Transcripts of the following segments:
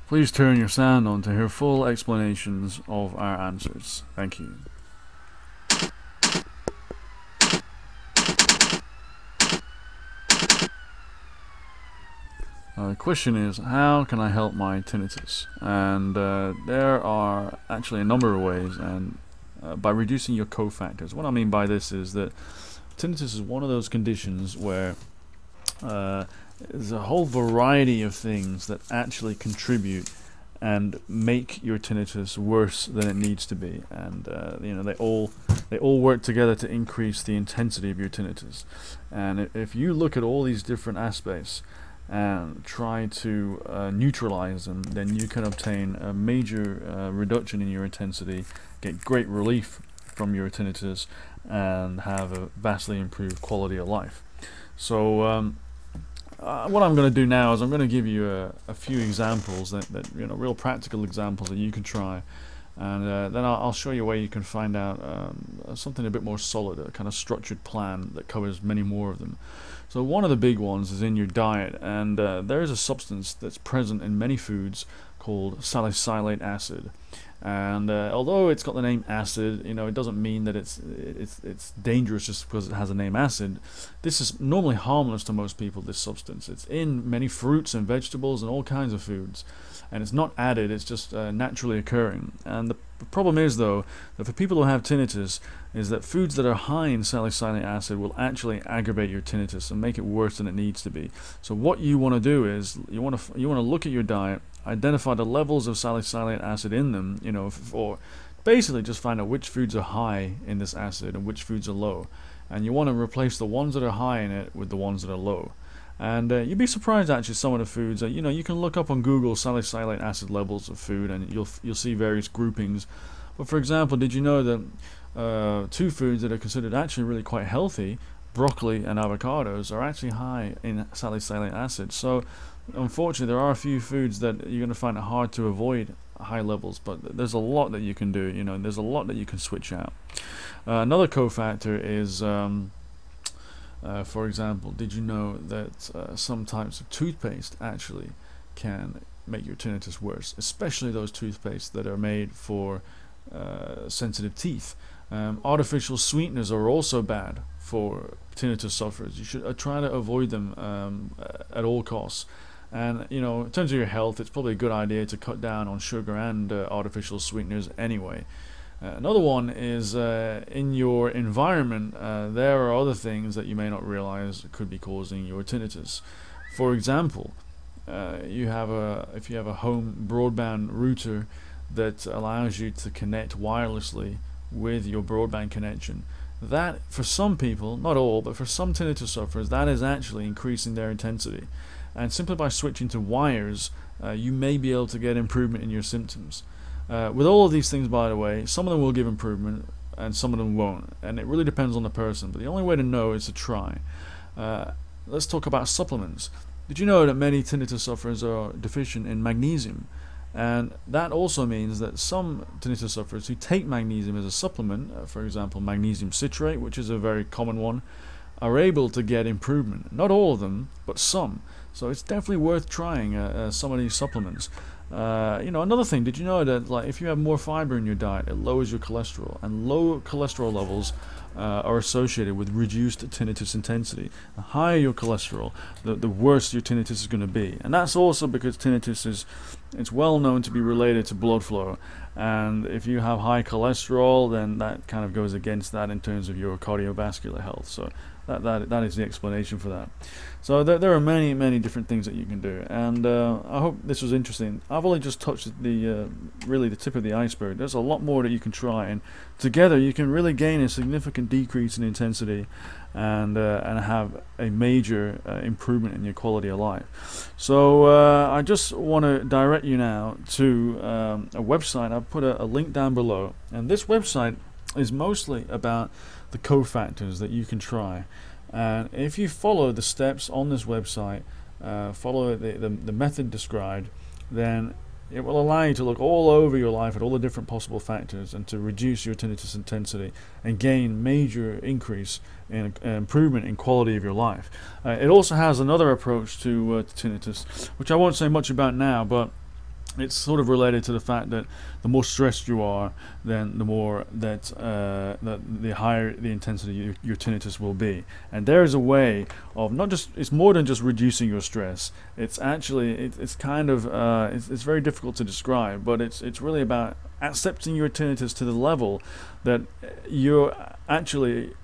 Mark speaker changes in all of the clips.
Speaker 1: Please turn your sound on to hear full explanations of our answers. Thank you. The question is, how can I help my tinnitus? And there are actually a number of ways, and by reducing your cofactors. What I mean by this is that tinnitus is one of those conditions where there's a whole variety of things that actually contribute and make your tinnitus worse than it needs to be, and they all work together to increase the intensity of your tinnitus. And if you look at all these different aspects and try to neutralize them, then you can obtain a major reduction in your intensity, get great relief from your tinnitus, and have a vastly improved quality of life. So what I'm going to do now is I'm going to give you a few examples that real practical examples that you can try, and then I'll show you a way you can find out something a bit more solid, a kind of structured plan that covers many more of them. So one of the big ones is in your diet, and there is a substance that's present in many foods called salicylate acid. And although it's got the name acid, it doesn't mean that it's dangerous just because it has the name acid. This is normally harmless to most people, this substance. It's in many fruits and vegetables and all kinds of foods, and it's not added, it's just naturally occurring. And the problem is, though, that for people who have tinnitus, is that foods that are high in salicylate acid will actually aggravate your tinnitus and make it worse than it needs to be. So what you want to do is you want to look at your diet, identify the levels of salicylate acid in them, or basically just find out which foods are high in this acid and which foods are low, and you want to replace the ones that are high in it with the ones that are low. And you'd be surprised actually some of the foods. You can look up on Google salicylate acid levels of food, and you'll see various groupings. But for example, did you know that two foods that are considered actually really quite healthy, broccoli and avocados, are actually high in salicylate acid? So unfortunately, there are a few foods that you're going to find it hard to avoid high levels, but there's a lot that you can do. There's a lot that you can switch out. Another cofactor is for example, did you know that some types of toothpaste actually can make your tinnitus worse, especially those toothpastes that are made for sensitive teeth? Artificial sweeteners are also bad for tinnitus sufferers. You should try to avoid them at all costs. And in terms of your health, it's probably a good idea to cut down on sugar and artificial sweeteners anyway. Another one is in your environment. There are other things that you may not realize could be causing your tinnitus. For example, if you have a home broadband router that allows you to connect wirelessly with your broadband connection, that for some people, not all, but for some tinnitus sufferers, that is actually increasing their intensity. And simply by switching to wires, you may be able to get improvement in your symptoms. With all of these things, by the way, some of them will give improvement and some of them won't, and it really depends on the person, but the only way to know is to try. Let's talk about supplements. Did you know that many tinnitus sufferers are deficient in magnesium? And that also means that some tinnitus sufferers who take magnesium as a supplement, for example magnesium citrate, which is a very common one, are able to get improvement. Not all of them, but some. So it's definitely worth trying some of these supplements. Another thing, did you know that if you have more fiber in your diet, it lowers your cholesterol, and low cholesterol levels are associated with reduced tinnitus intensity. The higher your cholesterol, the worse your tinnitus is going to be. And that's also because tinnitus it's well known to be related to blood flow, and if you have high cholesterol, then that kind of goes against that in terms of your cardiovascular health. So that is the explanation for that. So there are many different things that you can do, and I hope this was interesting. I've only just touched really the tip of the iceberg. There's a lot more that you can try, and together you can really gain a significant decrease in intensity and have a major improvement in your quality of life. So I just want to direct you now to a website. I've put a link down below, and this website is mostly about the cofactors that you can try. And if you follow the steps on this website, follow the method described, then it will allow you to look all over your life at all the different possible factors and to reduce your tinnitus intensity and gain major increase in improvement in quality of your life. It also has another approach to tinnitus, which I won't say much about now, but it's sort of related to the fact that the more stressed you are, then the more that the higher the intensity your tinnitus will be. And there is a way of not just, it's more than just reducing your stress. It's actually it's kind of it's very difficult to describe, but it's really about accepting your tinnitus to the level that you're actually,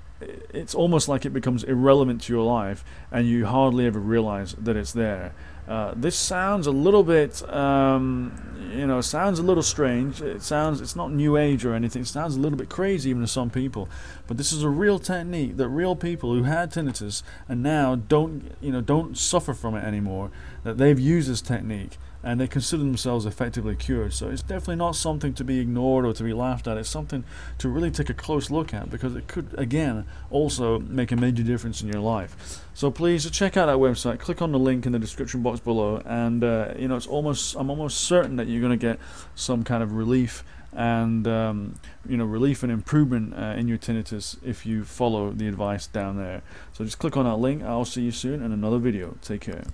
Speaker 1: it's almost like it becomes irrelevant to your life and you hardly ever realize that it's there. This sounds a little bit, sounds a little strange. It's not new age or anything. It sounds a little bit crazy even to some people. But this is a real technique that real people who had tinnitus and now don't suffer from it anymore, that they've used this technique and they consider themselves effectively cured. So it's definitely not something to be ignored or to be laughed at. It's something to really take a close look at, because it could, again, also make a major difference in your life. So please check out our website, click on the link in the description box below, and I'm almost certain that you're going to get some kind of relief and relief and improvement in your tinnitus if you follow the advice down there. So just click on that link. I'll see you soon in another video. Take care.